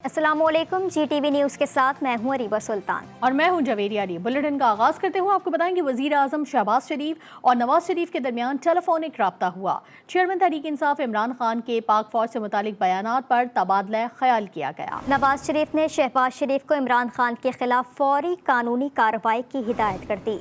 अस्सलाम वालेकुम। GTV news के साथ मैं हूँ अरीबा सुल्तान और मैं हूँ जवेरिया अली। बुलेटिन का आगाज़ करते हुए आपको बताएं कि वज़ीर आज़म शहबाज शरीफ और नवाज शरीफ के दरमियान टेलीफोनिक रब्ता हुआ। चेयरमैन तहरीक इंसाफ इमरान खान के पाक फौज से मुतालिक बयानात पर तबादला ख्याल किया गया। नवाज शरीफ ने शहबाज शरीफ को इमरान खान के खिलाफ फौरी कानूनी कार्रवाई की हिदायत कर दी।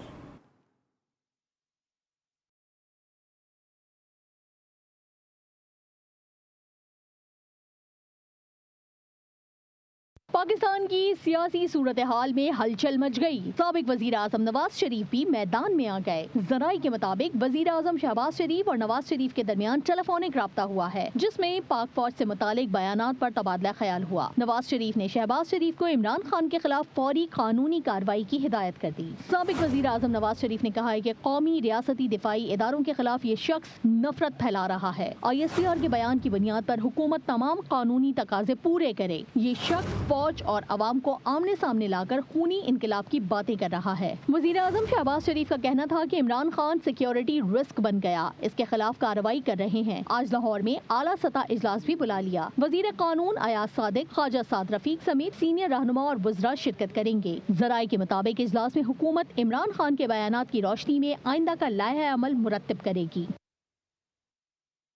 पाकिस्तान की सियासी सूरत हाल में हलचल मच गई। साबिक वजीर आजम नवाज शरीफ भी मैदान में आ गए। जराई के मुताबिक वजीर आजम शहबाज शरीफ और नवाज शरीफ के दरमियान टेलीफोनिक रब्ता हुआ है, जिसमें पाक फौज से मुतालिक बयानात पर तबादला ख्याल हुआ। नवाज शरीफ ने शहबाज शरीफ को इमरान खान के खिलाफ फौरी कानूनी कार्रवाई की हिदायत कर दी। साबिक वजीर आजम नवाज शरीफ ने कहा है कि कौमी रियासती दिफाई इदारों के खिलाफ ये शख्स नफरत फैला रहा है। ISPR के बयान की बुनियाद पर हुकूमत तमाम कानूनी तकाजे पूरे करे। ये शख्स फौज और अवाम को आमने सामने लाकर खूनी इनकलाब की बातें कर रहा है। वजीर आजम शहबाज शरीफ का कहना था कि इमरान खान सिक्योरिटी रिस्क बन गया, इसके खिलाफ कार्रवाई कर रहे हैं। आज लाहौर में आला सतह इजलास भी बुला लिया। वजीर कानून अयाज सादिक, ख्वाजा साद रफीक समेत सीनियर रहनुमा और वज़रा शिरकत करेंगे। जराये के मुताबिक इजलास में हुकूमत इमरान खान के बयानात की रोशनी में आइंदा का लाहे अमल मुरत्तिब करेगी।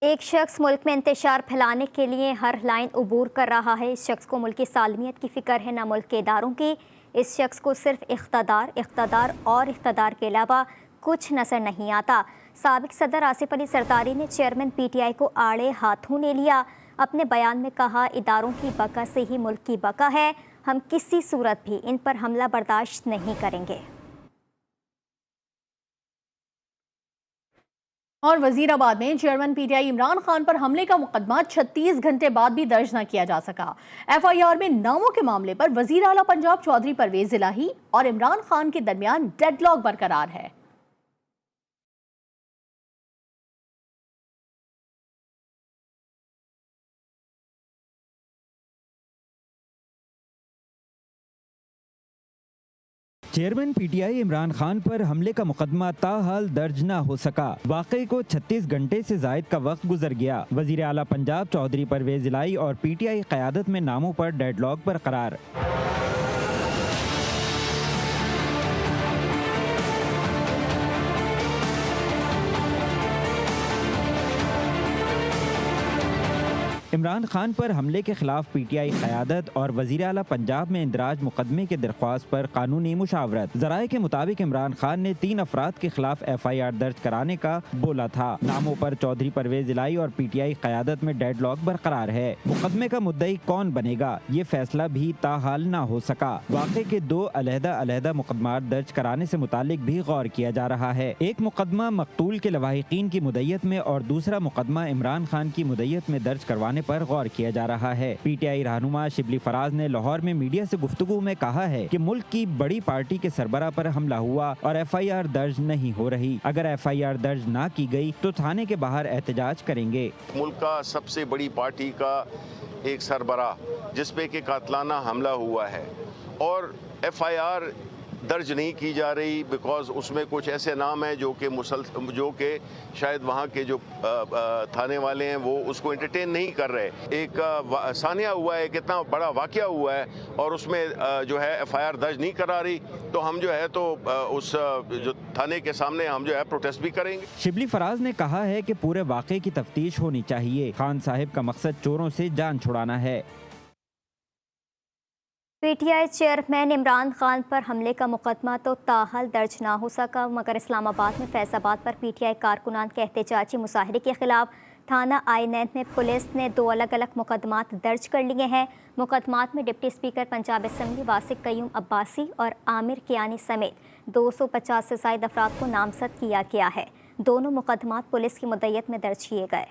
एक शख्स मुल्क में इंतशार फैलाने के लिए हर लाइन अबूर कर रहा है। इस शख्स को मुल्क की सालमियत की फ़िक्र है, न मुल्क के इदारों की। इस शख्स को सिर्फ इख्तदार और इख्तदार के अलावा कुछ नजर नहीं आता। साबिक सदर आसिफ अली सरदारी ने चेयरमैन PTI को आड़े हाथों ले लिया। अपने बयान में कहा, इदारों की बका से ही मुल्क की बका है। हम किसी सूरत भी इन पर हमला बर्दाश्त नहीं करेंगे। और वजीराबाद में चेयरमैन PTI इमरान खान पर हमले का मुकदमा 36 घंटे बाद भी दर्ज न किया जा सका। FIR में नामों के मामले पर वजीर आला पंजाब चौधरी परवेज इलाही और इमरान खान के दरमियान डेडलॉक बरकरार है। चेयरमैन PTI इमरान खान पर हमले का मुकदमा ताहाल दर्ज न हो सका। वाकई को 36 घंटे से जायद का वक्त गुजर गया। वजीर आला पंजाब चौधरी परवेज इलाही और PTI क़यादत में नामों पर डेडलॉक बरकरार। इमरान खान पर हमले के खिलाफ PTI क़यादत और वज़ीर आला पंजाब में इंदराज मुकदमे के दरख्वास्त पर कानूनी मुशावरत। ज़राए के मुताबिक इमरान खान ने 3 अफराद के खिलाफ FIR दर्ज कराने का बोला था। नामों पर चौधरी परवेज इलाही और PTI क़यादत में डेडलॉक बरकरार है। मुकदमे का मुद्दई कौन बनेगा, ये फैसला भी ताहाल न हो सका। वाक़े के 2 अलहदा मुकदमात दर्ज कराने से मुतालिक भी गौर किया जा रहा है। एक मुकदमा मकतूल के लवाहिकीन की मुद्दत में और दूसरा मुकदमा इमरान खान की मुद्दत में दर्ज करवाने पर गौर किया जा रहा है। PTI रहनुमा शिबली फराज ने लाहौर में मीडिया से गुफ्तगू में कहा है कि मुल्क की बड़ी पार्टी के सरबराह पर हमला हुआ और FIR दर्ज नहीं हो रही। अगर FIR दर्ज ना की गई तो थाने के बाहर एहतजाज करेंगे। मुल्क का सबसे बड़ी पार्टी का एक सरबराह जिस पे कि कातलाना हमला हुआ है और FIR दर्ज नहीं की जा रही बिकॉज उसमें कुछ ऐसे नाम हैं जो कि शायद वहाँ के जो थाने वाले हैं वो उसको एंटरटेन नहीं कर रहे। एक सानिया हुआ है, कितना बड़ा वाक़या हुआ है और उसमें जो है FIR दर्ज नहीं करा रही, तो हम जो है तो उस जो थाने के सामने हम जो है प्रोटेस्ट भी करेंगे। शिबली फराज ने कहा है कि पूरे वाक़े की तफ्तीश होनी चाहिए। खान साहिब का मकसद चोरों से जान छुड़ाना है। PTI चेयरमैन इमरान खान पर हमले का मुकदमा तो ताहाल दर्ज ना हो सका, मगर इस्लामाबाद में फैज़ाबाद पर PTI कारकुनान के एहतजाजी मुजाहरे के खिलाफ थाना आईनैन में पुलिस ने 2 अलग अलग मुकदमात दर्ज कर लिए हैं। मुकदमात में deputy speaker Punjab assembly वासिक Qayyum Abbasi और आमिर कियानी समेत 250 से ज़ायद अफराद को नामजद किया गया है। दोनों मुकदमात पुलिस की मुद्दत में दर्ज किए गए।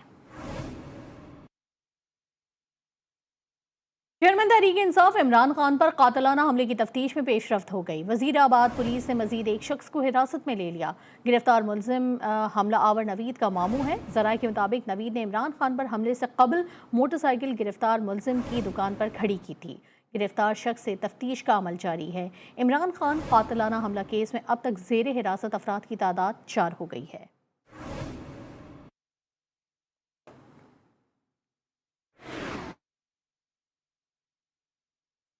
चेयरमैन तहरीक इंसाफ इमरान खान पर कातलाना हमले की तफ्तीश में पेशरफ्त हो गई। वजीराबाद पुलिस ने मजीद एक शख्स को हिरासत में ले लिया। गिरफ्तार मुलजिम हमला आवर नवीद का मामू है। ज़राए के मुताबिक नवीद ने इमरान खान पर हमले से कबल मोटरसाइकिल गिरफ्तार मुलजिम की दुकान पर खड़ी की थी। गिरफ्तार शख्स से तफ्तीश का अमल जारी है। इमरान खान कातलाना हमला केस में अब तक ज़ेर हिरासत अफराद की तादाद 4 हो गई है।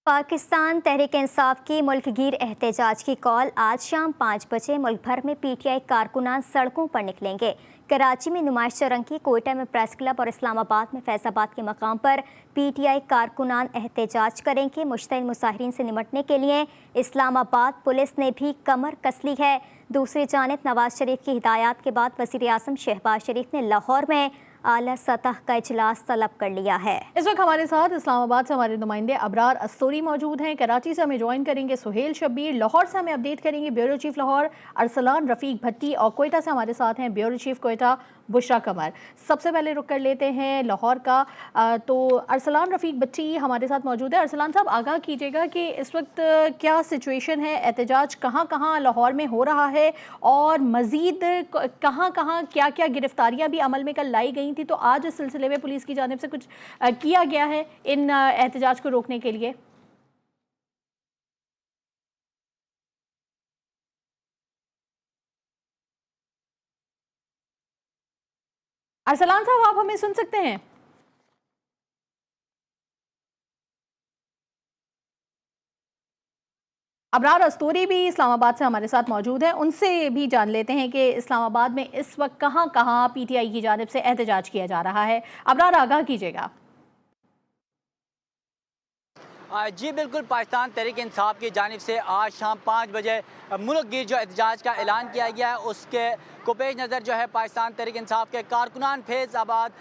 पाकिस्तान तहरीक इंसाफ की मुल्कगीर एहतजाज की कॉल। आज शाम 5 बजे मुल्क भर में पीटीआई कारकुनान सड़कों पर निकलेंगे। कराची में नुमाइश चौरंगी, कोयटा में प्रेस क्लब और इस्लामाबाद में फैज़ाबाद के मकाम पर पीटीआई कारकुनान एहतजाज करेंगे। मुश्तइल मुजाहिरीन से निमटने के लिए इस्लामाबाद पुलिस ने भी कमर कस ली है। दूसरी जानिब नवाज शरीफ की हिदायत के बाद वज़ीर आज़म शहबाज शरीफ ने लाहौर में आला सतह का इजलास तलब कर लिया है। इस वक्त हमारे साथ इस्लामाबाद से हमारे नुमाइंदे अबरार अस्तोरी मौजूद हैं। कराची से हमें ज्वाइन करेंगे सुहेल शब्बीर, लाहौर से हमें अपडेट करेंगे ब्यूरो चीफ लाहौर अरसलान रफ़ीक भट्टी, और कोयटा से हमारे साथ हैं ब्यूरो चीफ कोयटा बुशरा कमर। सबसे पहले रुक कर लेते हैं लाहौर का, तो अरसलान रफ़ीक भट्टी हमारे साथ मौजूद है। अरसलान साहब, आगाह कीजिएगा कि इस वक्त क्या सिचुएशन है, एहतजाज कहाँ कहाँ लाहौर में हो रहा है, और मज़ीद कहाँ कहाँ क्या क्या गिरफ्तारियाँ भी अमल में कल लाई गई थी, तो आज इस सिलसिले में पुलिस की जानिब से कुछ किया गया है इन एहतजाज को रोकने के लिए? अरसलान साहब, आप हमें सुन सकते हैं? अबरार अस्तूरी भी इस्लामाबाद से हमारे साथ मौजूद हैं, उनसे भी जान लेते हैं कि इस्लामाबाद में इस वक्त कहाँ कहाँ पीटीआई की जानिब से एहतजाज किया जा रहा है। अबरार, आगाह कीजिएगा। जी बिल्कुल, पाकिस्तान तहरीक इंसाफ की जानिब से आज शाम 5 बजे मुल्क गिर जो एहतजाज का ऐलान किया गया है, उसके को पेश नज़र जो है पाकिस्तान तहरीक इंसाफ के कारकुनान फैज़ाबाद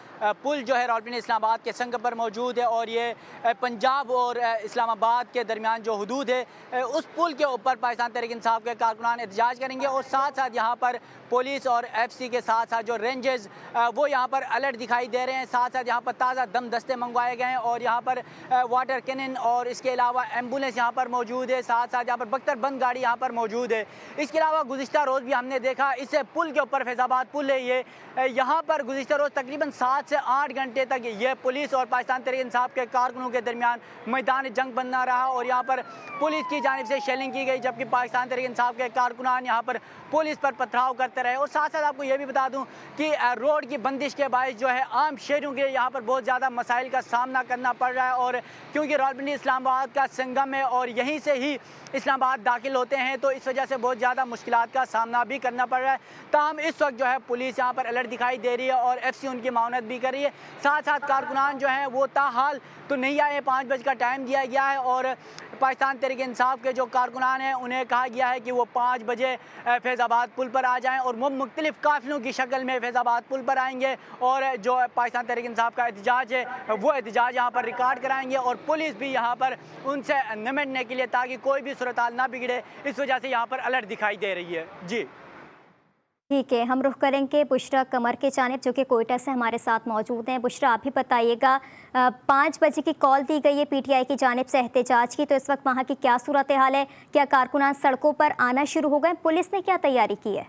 पुल जो है रावलपिंडी इस्लामाबाद के संग पर मौजूद है, और ये पंजाब और इस्लामाबाद के दरमियान जो हदूद है उस पुल के ऊपर पाकिस्तान तहरीक इंसाफ के कारकुनान एहतजाज करेंगे। और साथ साथ यहाँ पर पुलिस और FC के साथ साथ जो रेंजर्स वो यहाँ पर अलर्ट दिखाई दे रहे हैं। साथ साथ यहाँ पर ताज़ा दम दस्ते मंगवाए गए हैं, और यहाँ पर वाटर कैनन और इसके अलावा एम्बुलेंस यहाँ पर मौजूद है। साथ साथ यहाँ पर बख्तरबंद गाड़ी यहाँ पर मौजूद है। इसके अलावा गुज़िश्ता रोज़ भी हमने देखा, इस पुल के ऊपर फैज़ाबाद पुल है ये, यहाँ पर गुज़िश्ता रोज़ तकरीबन 7 से 8 घंटे तक ये पुलिस और पाकिस्तान तहरीक इंसाफ के कारकुनों के दरमियान मैदान जंग बना रहा, और यहाँ पर पुलिस की जानिब से शेलिंग की गई, जबकि पाकिस्तान तहरीक इंसाफ के कारकुनान यहाँ पर पुलिस पर पथराव करते रहे। और साथ साथ आपको ये भी बता दूं कि रोड की बंदिश के बायस जो है आम शहरों के यहाँ पर बहुत ज़्यादा मसाइल का सामना करना पड़ रहा है, और क्योंकि रावलपिंडी इस्लामाबाद का संगम है और यहीं से ही इस्लामाबाद दाखिल होते हैं, तो इस वजह से बहुत ज़्यादा मुश्किलात का सामना भी करना पड़ रहा है। ताहम इस वक्त जो है पुलिस यहाँ पर अलर्ट दिखाई दे रही है, और FC उनकी माउनत भी कर रही है। साथ साथ कारकुनान जो हैं वो ताहाल तो नहीं आए, 5 बजे का टाइम दिया गया है, और पाकिस्तान तहरीक इंसाफ के जो कारकुनान हैं उन्हें कहा गया है कि वो 5 बजे फैज़ाबाद पुल पर आ जाएं, और वो मुख्तलिफ काफ़िलों की शक्ल में फैज़ाबाद पुल पर आएंगे, और जो पाकिस्तान तहरीक इंसाफ का एहतजाज है वो एहतजाज यहाँ पर रिकॉर्ड कराएंगे, और पुलिस भी यहाँ पर उनसे निमटने के लिए ताकि कोई भी सूरत हाल ना बिगड़े, इस वजह से यहाँ पर अलर्ट दिखाई दे रही है। जी ठीक है, हम रुख करेंगे बुशरा कमर के जानिब जो कि कोयटा से हमारे साथ मौजूद हैं। बुशरा, आप ही बताइएगा, 5 बजे की कॉल दी गई है पीटीआई की जानिब से एहतजाज की, तो इस वक्त वहाँ की क्या सूरत हाल है? क्या कारकुनान सड़कों पर आना शुरू हो गए? पुलिस ने क्या तैयारी की है?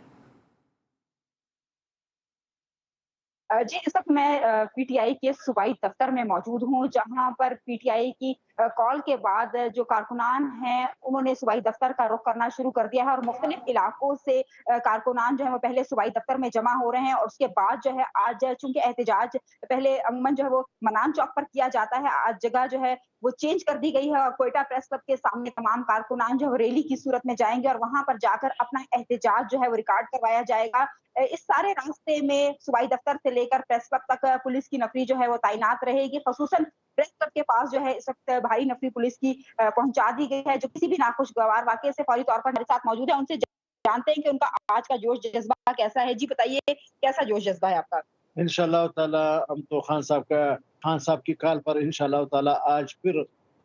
जी, इस वक्त मैं पीटीआई के सूबाई दफ्तर में मौजूद हूँ, जहाँ पर पीटीआई की कॉल के बाद जो कारकुनान हैं उन्होंने सूबाई दफ्तर का रुख करना शुरू कर दिया है, और मुख्तलिफ इलाकों से कारकुनान जो है वो पहले सूबाई दफ्तर में जमा हो रहे हैं, और उसके बाद जो है आज चूंकि एहतजाज पहले अमूमन जो है वो मनान चौक पर किया जाता है, आज जगह जो है वो चेंज कर दी गई है, और कोयटा प्रेस क्लब के सामने तमाम कारकुनान जो है रैली की सूरत में जाएंगे, और वहां पर जाकर अपना एहतजाज जो है वो रिकॉर्ड करवाया जाएगा। इस सारे रास्ते में सूबाई दफ्तर से लेकर प्रेस क्लब तक पुलिस की नफरी जो है वो तैनात रहेगी। खसूसन प्रेस क्लब के पास जो है इस वक्त भारी नफरी पुलिस की पहुंचा दी गई है, जो किसी भी नाखुशगवार वाकये से फौरी तौर पर मेरे साथ मौजूद है। उनसे जानते हैं कि उनका आज का जोश जज्बा कैसा है। जी बताइए, कैसा जोश जज्बा है आपका? इंशाल्लाह ताला हम तो खान साहब की कॉल पर इंशाल्लाह ताला आज फिर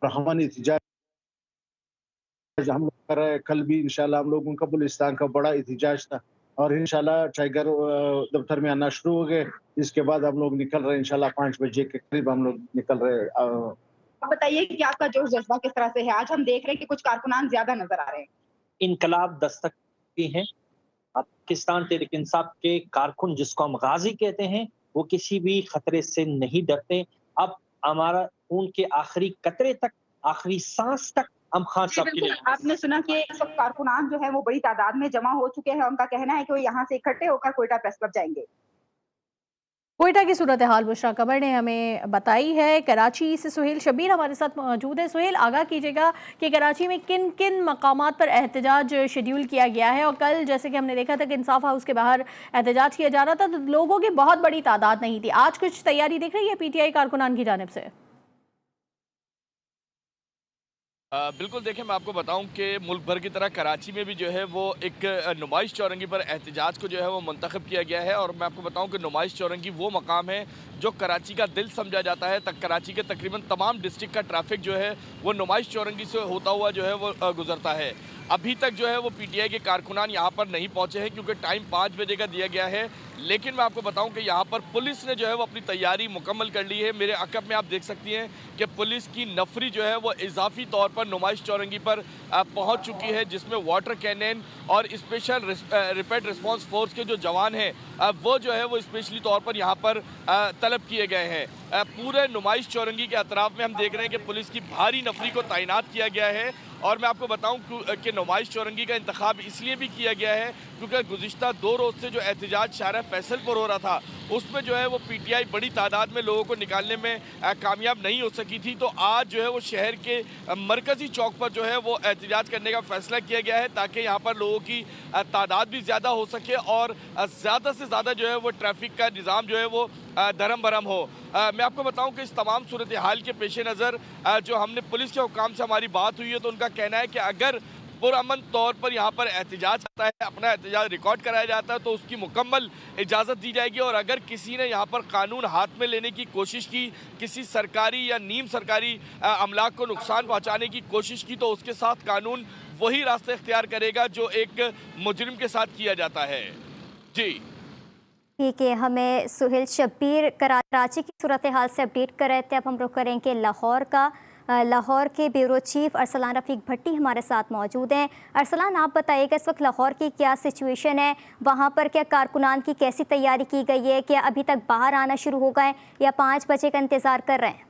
रहमान एहतजाज हम लोग कर रहे हैं। कल भी इंशाल्लाह हम लोगों का बलूचिस्तान का बड़ा एहतजाज था, और इंशाल्लाह टाइगर दफ्तर में आना शुरू हो गए। इसके बाद हम लोग निकल रहे हैं, इंशाल्लाह 5 बजे के करीब हम लोग निकल रहे हैं। आप बताइए कि आपका जोश जज्बा किस तरह से है? आज हम देख रहे हैं कि कुछ कारकुनान ज्यादा नजर आ रहे हैं। इनकलाब दस्तक भी हैं। पाकिस्तान तहरीक इंसाफ के कारकुन, जिसको हम गाजी कहते हैं, वो किसी भी खतरे से नहीं डरते। अब हमारा खून के आखिरी कतरे तक, आखिरी सांस तक हम खान साहब के लिए। आपने सुना कि सब कारकुनान जो है वो बड़ी तादाद में जमा हो चुके हैं, उनका कहना है कि वो यहाँ से इकट्ठे होकर कोयटा प्रेस क्लब जाएंगे। कोयटा की सूरत हाल बुशरा कमर ने हमें बताई है। कराची से सुहेल शबीर हमारे साथ मौजूद है। सुहेल, आगाह कीजिएगा कि कराची में किन किन मकामात पर एहतजाज शेड्यूल किया गया है, और कल जैसे कि हमने देखा था कि इंसाफ हाउस के बाहर एहतजाज किया जा रहा था तो लोगों की बहुत बड़ी तादाद नहीं थी। आज कुछ तैयारी दिख रही है पीटीआई कारकुनान की जानिब से? बिल्कुल, देखिए मैं आपको बताऊं कि मुल्क भर की तरह कराची में भी जो है वो एक नुमाइश चौरंगी पर एहतजाज को जो है वो मुंतखब किया गया है। और मैं आपको बताऊं कि नुमाइश चौरंगी वो मकाम है जो कराची का दिल समझा जाता है। कराची के तकरीबन तमाम डिस्ट्रिक्ट का ट्रैफिक जो है वो नुमाइश चौरंगी से होता हुआ जो है वो गुजरता है। अभी तक जो है वो पीटीआई के कारकुनान यहाँ पर नहीं पहुँचे हैं क्योंकि टाइम 5 बजे का दिया गया है। लेकिन मैं आपको बताऊं कि यहाँ पर पुलिस ने जो है वो अपनी तैयारी मुकम्मल कर ली है। मेरे अकब में आप देख सकती हैं कि पुलिस की नफरी जो है वो इजाफी तौर पर नुमाइश चौरंगी पर पहुँच चुकी है, जिसमें वाटर कैनन और स्पेशल रैपिड रिस्पांस फोर्स के जो जवान हैं वो जो है वो स्पेशली तौर पर यहाँ पर तलब किए गए हैं। पूरे नुमाइश चौरंगी के अतराफ में हम देख रहे हैं कि पुलिस की भारी नफरी को तैनात किया गया है। और मैं आपको बताऊं कि नुमाइश चौरंगी का इंतखाब इसलिए भी किया गया है क्योंकि गुज़िश्ता 2 रोज़ से जो एहतजाज शारा फैसल पर हो रहा था उसमें जो है वो पीटीआई बड़ी तादाद में लोगों को निकालने में कामयाब नहीं हो सकी थी। तो आज जो है वो शहर के मरकज़ी चौक पर जो है वो एहतजाज करने का फ़ैसला किया गया है ताकि यहाँ पर लोगों की तादाद भी ज़्यादा हो सके और ज़्यादा से ज़्यादा जो है वो ट्रैफिक का निज़ाम जो है वो धरम बरम हो। मैं आपको बताऊं कि इस तमाम सूरत हाल के पेश नज़र जो हमने पुलिस के हुकाम से हमारी बात हुई है तो उनका कहना है कि अगर पुरअमन तौर पर यहाँ पर एहतजाज आता है, अपना एहतजाज रिकॉर्ड कराया जाता है तो उसकी मुकम्मल इजाज़त दी जाएगी। और अगर किसी ने यहाँ पर कानून हाथ में लेने की कोशिश की, किसी सरकारी या नीम सरकारी अमलाक को नुकसान पहुँचाने की कोशिश की, तो उसके साथ कानून वही रास्ता इख्तियार करेगा जो एक मुजरिम के साथ किया जाता है। जी ठीक है, हमें सुहेल शब्बीर कराची की सूरत हाल से अपडेट कर रहे थे। अब हम रुख करेंगे लाहौर का। लाहौर के ब्यूरो चीफ अरसलान रफ़ीक भट्टी हमारे साथ मौजूद हैं। अरसलान, आप बताइएगा इस वक्त लाहौर की क्या सिचुएशन है, वहाँ पर क्या कारकुनान की कैसी तैयारी की गई है, क्या अभी तक बाहर आना शुरू हो गए या 5 बजे का इंतज़ार कर रहे हैं?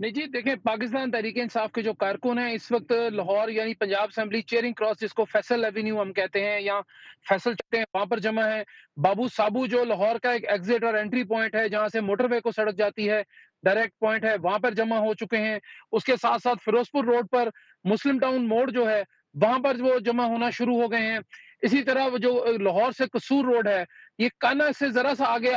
नहीं जी, देखें, पाकिस्तान तहरीक-ए-इंसाफ के जो कारकुन हैं इस वक्त लाहौर यानी पंजाब असेंबली चेयरिंग क्रॉस जिसको फैसल एवेन्यू हम कहते हैं या फैसल कहते हैं, वहां पर जमा है। बाबू साबू जो लाहौर का एक एग्जिट और एंट्री पॉइंट है जहां से मोटरवे को सड़क जाती है, डायरेक्ट पॉइंट है, वहां पर जमा हो चुके हैं। उसके साथ साथ फिरोजपुर रोड पर मुस्लिम टाउन मोड़ जो है वहां पर वो जमा होना शुरू हो गए हैं। इसी तरह वो जो लाहौर से कसूर रोड है, ये काना से जरा सा आगे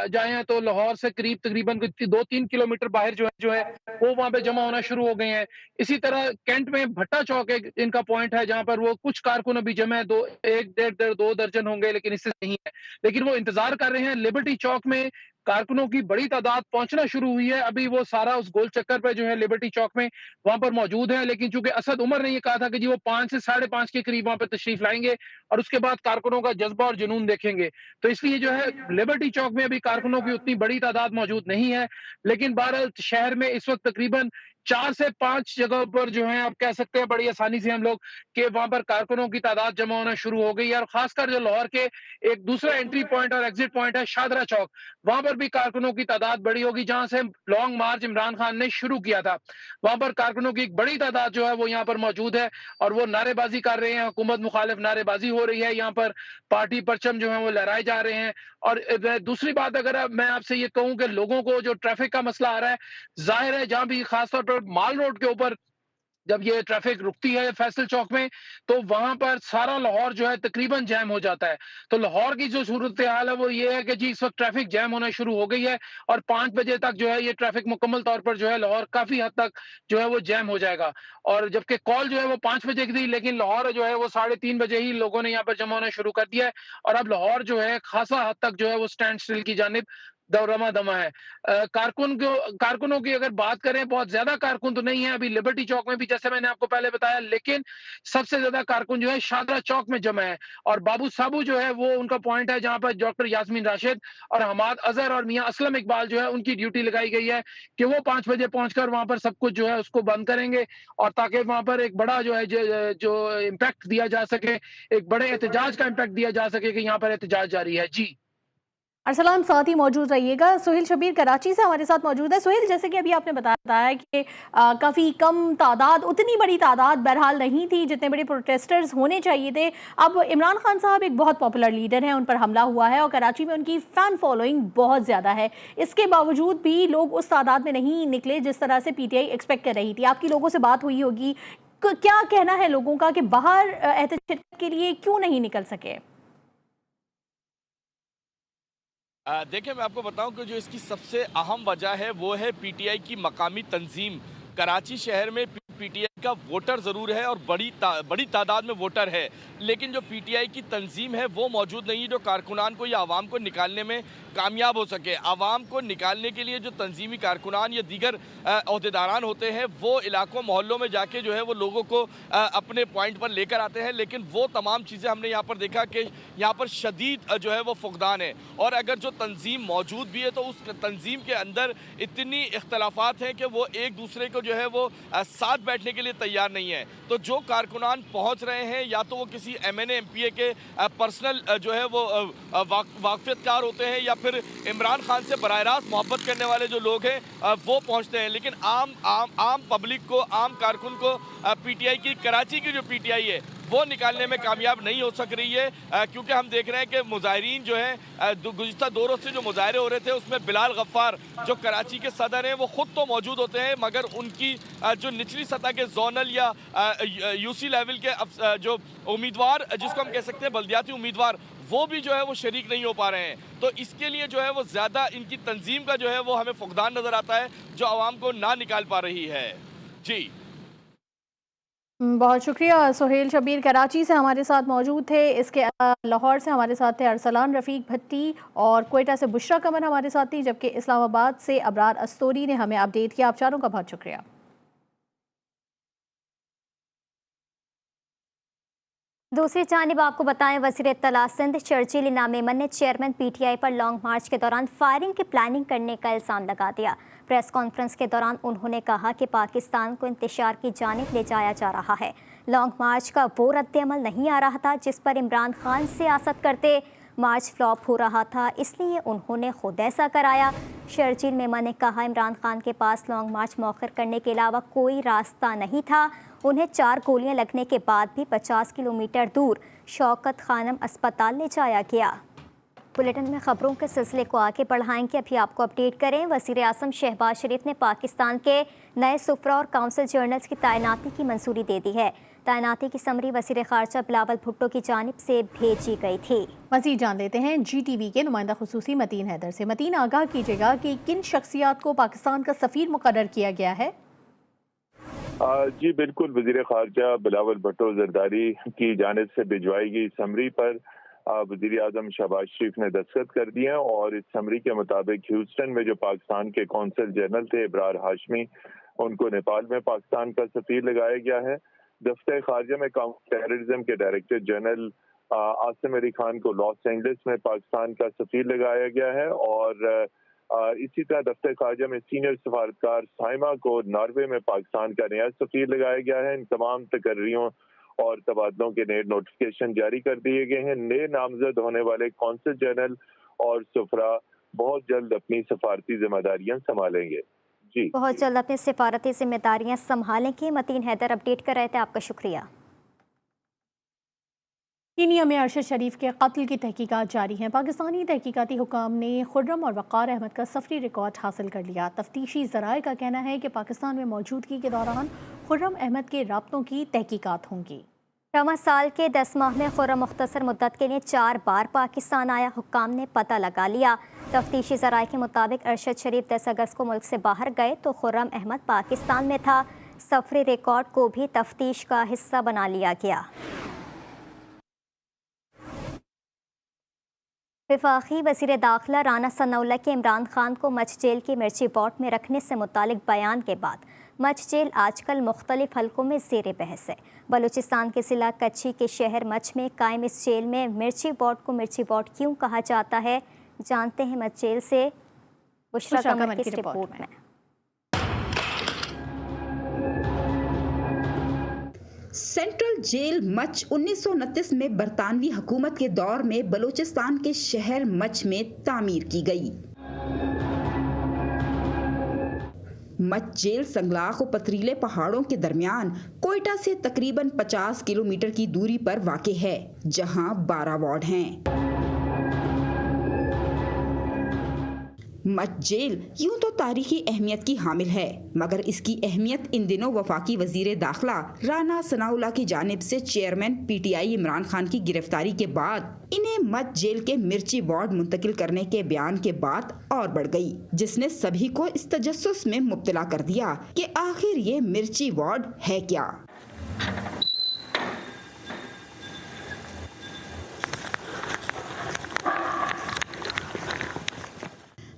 जाए तो लाहौर से करीब तकरीबन 2-3 किलोमीटर बाहर जो है वो वहां पे जमा होना शुरू हो गए हैं। इसी तरह कैंट में भट्टा चौक एक इनका पॉइंट है जहां पर वो कुछ कारकुन अभी जमा है, 2 दर्जन होंगे लेकिन इससे नहीं है, लेकिन वो इंतजार कर रहे हैं। लिबर्टी चौक में कारकुनों की बड़ी तादाद पहुंचना शुरू हुई है। अभी वो सारा उस गोल चक्कर पे जो है लिबर्टी चौक में वहां पर मौजूद है, लेकिन चूंकि असद उमर ने ये कहा था कि जी वो 5 से 5:30 के करीब वहां पर तशरीफ लाएंगे और उसके बाद कारकुनों का जज्बा और जुनून देखेंगे, तो इसलिए जो है लिबर्टी चौक में अभी कारकुनों की उतनी बड़ी तादाद मौजूद नहीं है। लेकिन बहरहाल शहर में इस वक्त तकरीबन 4 से 5 जगह पर जो है आप कह सकते हैं बड़ी आसानी से हम लोग कि वहां पर कारकुनों की तादाद जमा होना शुरू हो गई है। और खासकर जो लाहौर के एक दूसरा एंट्री पॉइंट और एग्जिट पॉइंट है शादरा चौक, वहां पर भी कारकुनों की तादाद बड़ी होगी, जहां से लॉन्ग मार्च इमरान खान ने शुरू किया था। वहां पर कारकुनों की एक बड़ी तादाद जो है वो यहाँ पर मौजूद है और वो नारेबाजी कर रहे हैं, हुकूमत मुखालिफ नारेबाजी हो रही है, यहाँ पर पार्टी परचम जो है वो लहराए जा रहे हैं। और दूसरी बात, अगर मैं आपसे ये कहूं कि लोगों को जो ट्रैफिक का मसला आ रहा है, जाहिर है जहां भी खासतौर पर माल रोड के ऊपर जब ये ट्रैफिक रुकती है फैसल चौक में तो वहां पर सारा लाहौर जो है तकरीबन जैम हो जाता है। तो लाहौर की जो सूरत हाल है वो ये है कि जी इस वक्त ट्रैफिक जैम होना शुरू हो गई है और 5 बजे तक जो है ये ट्रैफिक मुकम्मल तौर पर जो है लाहौर काफी हद तक जो है वो जैम हो जाएगा। और जबकि कॉल जो है वो 5 बजे की थी, लेकिन लाहौर जो है वो 3:30 बजे ही लोगों ने यहाँ पर जमा होना शुरू कर दिया है और अब लाहौर जो है खासा हद तक जो है वो स्टैंड स्टिल की जानिब दौरमा दमा है। कारकुनों की अगर बात करें, बहुत ज्यादा कारकुन तो नहीं है अभी लिबर्टी चौक में भी, जैसे मैंने आपको पहले बताया, लेकिन सबसे ज्यादा कारकुन जो है शादरा चौक में जमा है। और बाबू साबू जो है वो उनका पॉइंट है जहां पर डॉक्टर यास्मीन राशिद और हमाद अजहर और मियां असलम इकबाल जो है उनकी ड्यूटी लगाई गई है कि वो 5 बजे पहुंचकर वहां पर सब कुछ जो है उसको बंद करेंगे और ताकि वहां पर एक बड़ा जो है जो इम्पैक्ट दिया जा सके, एक बड़े एहतजाज का इम्पैक्ट दिया जा सके कि यहाँ पर एहतजाज जारी है। जी अरसलान साथ ही मौजूद रहिएगा। सुहेल शबीर कराची से हमारे साथ मौजूद है। सुहेल, जैसे कि अभी आपने बताया कि काफ़ी कम तादाद, उतनी बड़ी तादाद बहरहाल नहीं थी जितने बड़े प्रोटेस्टर्स होने चाहिए थे। अब इमरान खान साहब एक बहुत पॉपुलर लीडर हैं, उन पर हमला हुआ है और कराची में उनकी फ़ैन फॉलोइंग बहुत ज़्यादा है। इसके बावजूद भी लोग उस तादाद में नहीं निकले जिस तरह से PTI एक्सपेक्ट कर रही थी। आपकी लोगों से बात हुई होगी, क्या कहना है लोगों का कि बाहर एहतजाज के लिए क्यों नहीं निकल सके? देखिए, मैं आपको बताऊं कि जो इसकी सबसे अहम वजह है वो है PTI की मकामी तंजीम। कराची शहर में PTI का वोटर ज़रूर है और बड़ी तादाद में वोटर है, लेकिन जो PTI की तंजीम है वो मौजूद नहीं है जो कारकुनान को या आवाम को निकालने में कामयाब हो सके। आवाम को निकालने के लिए जो तंजीमी कारकुनान या दीगर अहदेदारान होते हैं वो इलाकों मोहल्लों में जाके जो है वो लोगों को अपने पॉइंट पर लेकर आते हैं, लेकिन वो तमाम चीज़ें हमने यहाँ पर देखा कि यहाँ पर शदीद जो है वो फुकदान है। और अगर जो तंजीम मौजूद भी है तो उस तंजीम के अंदर इतनी इख्तलाफात हैं कि वो एक दूसरे को जो है वो साथ बैठने के लिए तैयार नहीं है। तो जो कारकुनान पहुँच रहे हैं या तो वो किसी MNA MPA के पर्सनल जो है वो वाकफियतकार होते हैं या फिर इमरान खान से बराह रास्त मोहब्बत करने वाले जो लोग हैं वो पहुंचते हैं, लेकिन आम पब्लिक को, आम कारकुन को PTI की, कराची की जो PTI है वो निकालने में कामयाब नहीं हो सक रही है, क्योंकि हम देख रहे हैं कि मुजाहिरीन जो है गुज़िश्ता 2 रोज़ से जो मुजाहरे हो रहे थे उसमें बिलाल गफ्फार जो कराची के सदर हैं वो ख़ुद तो मौजूद होते हैं, मगर उनकी जो निचली सतह के जोनल या UC लेवल के जो उम्मीदवार, जिसको हम कह सकते हैं बल्दियाती उम्मीदवार, वो भी जो है वो शरीक नहीं हो पा रहे हैं। तो इसके लिए जो है वो ज़्यादा इनकी तंजीम का जो है वो हमें फुकदान नज़र आता है जो आवाम को ना निकाल पा रही है। जी, बहुत शुक्रिया। सुहेल शबीर कराची से हमारे साथ मौजूद थे। इसके लाहौर से हमारे साथ थे अरसलान रफ़ीक भट्टी और कोयटा से बुशरा कमर हमारे साथ थी, जबकि इस्लामाबाद से अबरार अस्तोरी ने हमें अपडेट किया। आप चारों का बहुत शुक्रिया। दूसरी जानिब आपको बताएं, वज़ीर इत्तला सिंध चर्चिल इनाम मेमन ने चेयरमैन PTI पर लॉन्ग मार्च के दौरान फायरिंग की प्लानिंग करने का इल्ज़ाम लगा दिया। प्रेस कॉन्फ्रेंस के दौरान उन्होंने कहा कि पाकिस्तान को इंतशार की जानिब ले जाया जा रहा है। लॉन्ग मार्च का वो रद्द-ए-अमल नहीं आ रहा था जिस पर इमरान खान सियासत करते। मार्च फ्लॉप हो रहा था, इसलिए उन्होंने खुद ऐसा कराया। शर्जील मेमन ने कहा, इमरान खान के पास लॉन्ग मार्च मौखर करने के अलावा कोई रास्ता नहीं था। उन्हें 4 गोलियां लगने के बाद भी 50 किलोमीटर दूर शौकत खानम अस्पताल ले जाया गया। बुलेटिन में खबरों के सिलसिले को आगे बढ़ाएंगे। अभी आपको अपडेट करें, वज़ीर आज़म शहबाज शरीफ ने पाकिस्तान के नए सुफरा और काउंसिल जनरल्स की तैनाती की मंजूरी दे दी है। तैनाती की समरी वज़ीर ख़ारजा बिलावल भुट्टो की जानिब से भेजी गई थी। मज़ीद जान लेते हैं GTV के नुमाइंदा खुसूसी मतीन हैदर से। मतीन, आगाह कीजिएगा कि किन शख्सियात को पाकिस्तान का सफ़ीर मुकर्रर किया गया है? जी बिल्कुल, वज़ीर ख़ारजा बिलावल भुट्टो ज़रदारी की जानिब से भिजवाई गई समरी पर वज़ीर आज़म शहबाज शरीफ ने दस्तखत कर दिए हैं और इस समरी के मुताबिक ह्यूस्टन में जो पाकिस्तान के कौंसल जनरल थे इब्रार हाशमी, उनको नेपाल में पाकिस्तान का सफ़ीर लगाया गया है। दफ्तर ख़ारजा में काउंटर टेररिज्म के डायरेक्टर जनरल आसिम अली खान को लॉस एंजलिस में पाकिस्तान का सफ़ीर लगाया गया है और इसी तरह दफ्तर ख़ारजा में सीनियर सफारतकार साइमा को नॉर्वे में पाकिस्तान का नया सफ़ीर लगाया गया है। इन तमाम तकर्रियों और तबादलों के नए नोटिफिकेशन जारी कर दिए गए हैं। नए नामजद होने वाले कौंसल जनरल और सफरा बहुत जल्द अपनी सफारती जिम्मेदारियां संभालेंगे। जी, बहुत जल्द अपनी सफारती जिम्मेदारियां संभालेंगे। मतीन हैदर अपडेट कर रहे थे, आपका शुक्रिया। कीनिया में अरशद शरीफ के कत्ल की तहकीकात जारी हैं। पाकिस्तानी तहकीकाती हुकाम ने खुर्रम और वक़ार अहमद का सफरी रिकॉर्ड हासिल कर लिया। तफ्तीशी ज़राए का कहना है कि पाकिस्तान में मौजूदगी के दौरान खुर्रम अहमद के राब्तों की तहकीकात होंगी। रवां साल के 10 माह में खुर्रम मुख्तसर मुद्दत के लिए 4 बार पाकिस्तान आया। हुक्काम ने पता लगा लिया। तफ्तीशी ज़राए के मुताबिक अरशद शरीफ 10 अगस्त को मुल्क से बाहर गए तो खुर्रम अहमद पाकिस्तान में था। सफरी रिकॉर्ड को भी तफ्तीश का हिस्सा बना लिया गया। वफाकी वज़ीर दाखिला राना सनाउल्लाह के इमरान खान को मच जेल की मिर्ची बोट में रखने से मुतालिक बयान के बाद मच जेल आजकल मुख्तलिफ हलकों में ज़ेर बहस है। बलूचिस्तान के ज़िला कच्छी के शहर मच में कायम इस जेल में मिर्ची बोट को मिर्ची बोट क्यों कहा जाता है, जानते हैं मच जेल से बुशरा कमर की रिपोर्ट में। सेंट्रल जेल मच 1929 में बरतानवी हुकूमत के दौर में बलूचिस्तान के शहर मच में तामीर की गई। मच जेल संगलाख और पथरीले पहाड़ों के दरमियान कोयटा से तकरीबन 50 किलोमीटर की दूरी पर वाक़ है, जहां 12 वार्ड हैं। मच जेल यूं तो तारीखी अहमियत की हामिल है, मगर इसकी अहमियत इन दिनों वफाकी वजीर दाखिला राना सनाउल्लाह की जानिब से चेयरमैन पीटीआई इमरान खान की गिरफ्तारी के बाद इन्हें मच जेल के मिर्ची वार्ड मुंतकिल करने के बयान के बाद और बढ़ गई, जिसने सभी को इस तजस्सुस में मुब्तला कर दिया कि आखिर ये मिर्ची वार्ड है क्या।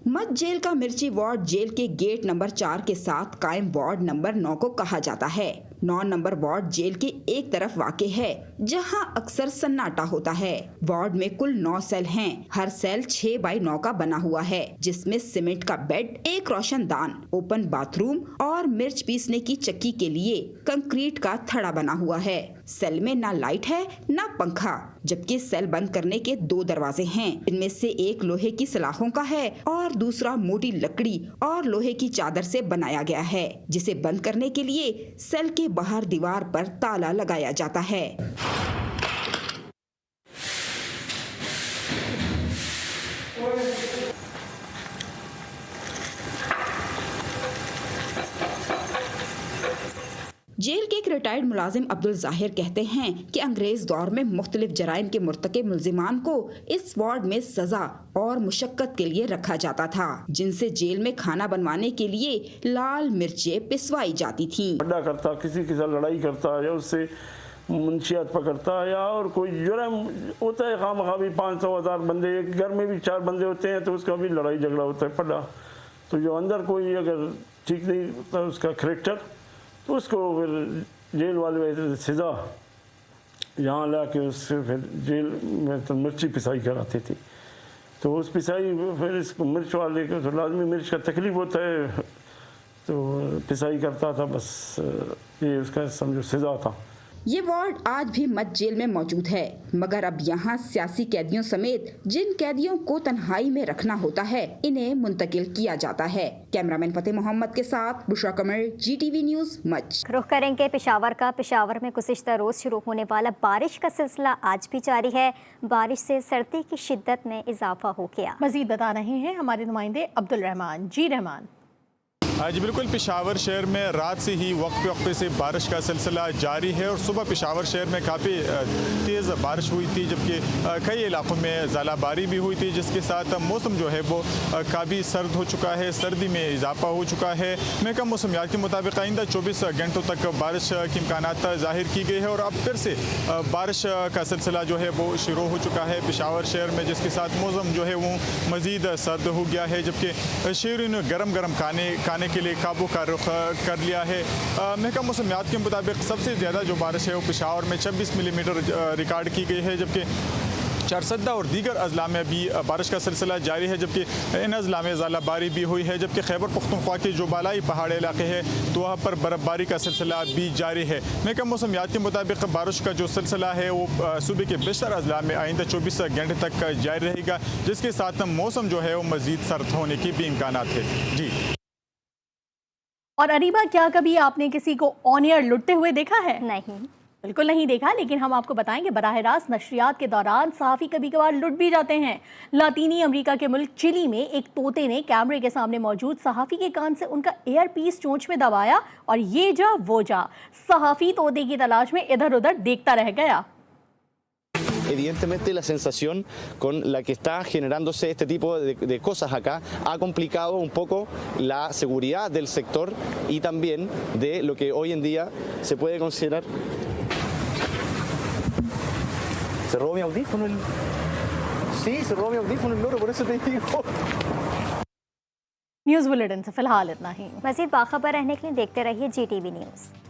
मच जेल का मिर्ची वार्ड जेल के गेट नंबर 4 के साथ कायम वार्ड नंबर 9 को कहा जाता है। 9 नंबर वार्ड जेल के एक तरफ वाक़ है, जहां अक्सर सन्नाटा होता है। वार्ड में कुल 9 सेल हैं। हर सेल 6 बाई 9 का बना हुआ है, जिसमें सीमेंट का बेड, एक रोशनदान, ओपन बाथरूम और मिर्च पीसने की चक्की के लिए कंक्रीट का थड़ा बना हुआ है। सेल में ना लाइट है ना पंखा, जबकि सेल बंद करने के 2 दरवाजे हैं। इनमें से एक लोहे की सलाखों का है और दूसरा मोटी लकड़ी और लोहे की चादर से बनाया गया है, जिसे बंद करने के लिए सेल के बाहर दीवार पर ताला लगाया जाता है। जेल के एक रिटायर्ड मुलाजिम अब्दुल जाहिर कहते हैं कि अंग्रेज दौर में मुख्तलिफ जराइम के मुर्तकिब मुल्जिमान को इस वार्ड में सजा और मुशक्कत के लिए रखा जाता था, जिनसे जेल में खाना बनवाने के लिए लाल मिर्चें पिसवाई जाती थीं। करता, किसी के साथ लड़ाई करता या उससे मुंशियात पकड़ता या और कोई जुर्म होता है, खामखा भी 500,000 बंदे, एक घर में भी 4 बंदे होते हैं तो उसका भी लड़ाई झगड़ा होता है पड़ा। तो जो अंदर कोई अगर ठीक नहीं होता उसका करैक्टर, तो उसको फिर जेल वाले सज़ा यहाँ ला के उससे फिर जेल में तो मिर्ची पिसाई कराते थे। तो उस पिसाई फिर इसको मिर्च वाले को तो लाजमी मिर्च का तकलीफ होता है, तो पिसाई करता था, बस ये उसका समझो सज़ा था। ये वार्ड आज भी मच जेल में मौजूद है, मगर अब यहाँ सियासी कैदियों समेत जिन कैदियों को तन्हाई में रखना होता है, इन्हें मुंतकिल किया जाता है। कैमरामैन फतेह मोहम्मद के साथ बुशरा कमर, GTV न्यूज़ मच। रुख करेंगे पेशावर का। पेशावर में गुज़िश्ता रोज़ शुरू होने वाला बारिश का सिलसिला आज भी जारी है। बारिश से सर्दी की शिद्दत में इजाफा हो गया। मजीद बता रहे हैं हमारे नुमाइंदे अब्दुल रहमान। जी रहमान। जी बिल्कुल, पेशावर शहर में रात से ही वक्फे से बारिश का सिलसिला जारी है और सुबह पेशावर शहर में काफ़ी तेज़ बारिश हुई थी, जबकि कई इलाकों में ज़ालाबारी भी हुई थी, जिसके साथ मौसम जो है वो काफ़ी सर्द हो चुका है, सर्दी में इजाफा हो चुका है। महकमा मौसमियात के मुताबिक आइंदा 24 घंटों तक बारिश के इम्कानात ज़ाहिर की गई है और अब फिर से बारिश का सिलसिला जो है वो शुरू हो चुका है पेशावर शहर में, जिसके साथ मौसम जो है वो मज़ीद सर्द हो गया है, जबकि शहरियों ने गर्म गर्म खाने के लिए काबू का रुख कर लिया है। महकमा मौसमियात के मुताबिक सबसे ज़्यादा जो बारिश है वो पेशावर में 26 मिलीमीटर रिकॉर्ड की गई है, जबकि चारसद्दा और दीगर अजला में भी बारिश का सिलसिला जारी है, जबकि इन अजला में ज़ालाबारी भी हुई है, जबकि खैबर पख्तूनख्वा के जो बालाई पहाड़ी इलाके हैं तो वहाँ पर बर्फ़बारी का सिलसिला भी जारी है। महकमा मौसमियात के मुताबिक बारिश का जो सिलसिला है वो सूबे के बेशतर अजला में आइंदा 24 घंटे तक जारी रहेगा, जिसके साथ मौसम जो है वो मज़ीद सर्द होने के भी इम्कानात है। जी। और अरीबा, क्या कभी आपने किसी को ऑन एयर लुटते हुए देखा है? नहीं, बिल्कुल नहीं देखा, लेकिन हम आपको बताएंगे बराह रास्त नशरियात के दौरान सहाफ़ी कभी कभार लुट भी जाते हैं। लातीनी अमेरिका के मुल्क चिली में एक तोते ने कैमरे के सामने मौजूद सहाफ़ी के कान से उनका एयर पीस चोंच में दबाया और ये जा वो जा, सहाफ़ी तोते की तलाश में इधर उधर देखता रह गया। Evidentemente la sensación con la que está generándose este tipo de cosas acá ha complicado un poco la seguridad del sector y también de lo que hoy en día se puede considerar. Se robó mi audífono Sí, se robó mi audífono el loro, por eso te digo. News bulletin से फिलहाल इतना ही। मज़ीद बाखबर रहने के लिए देखते रहिए GTV news.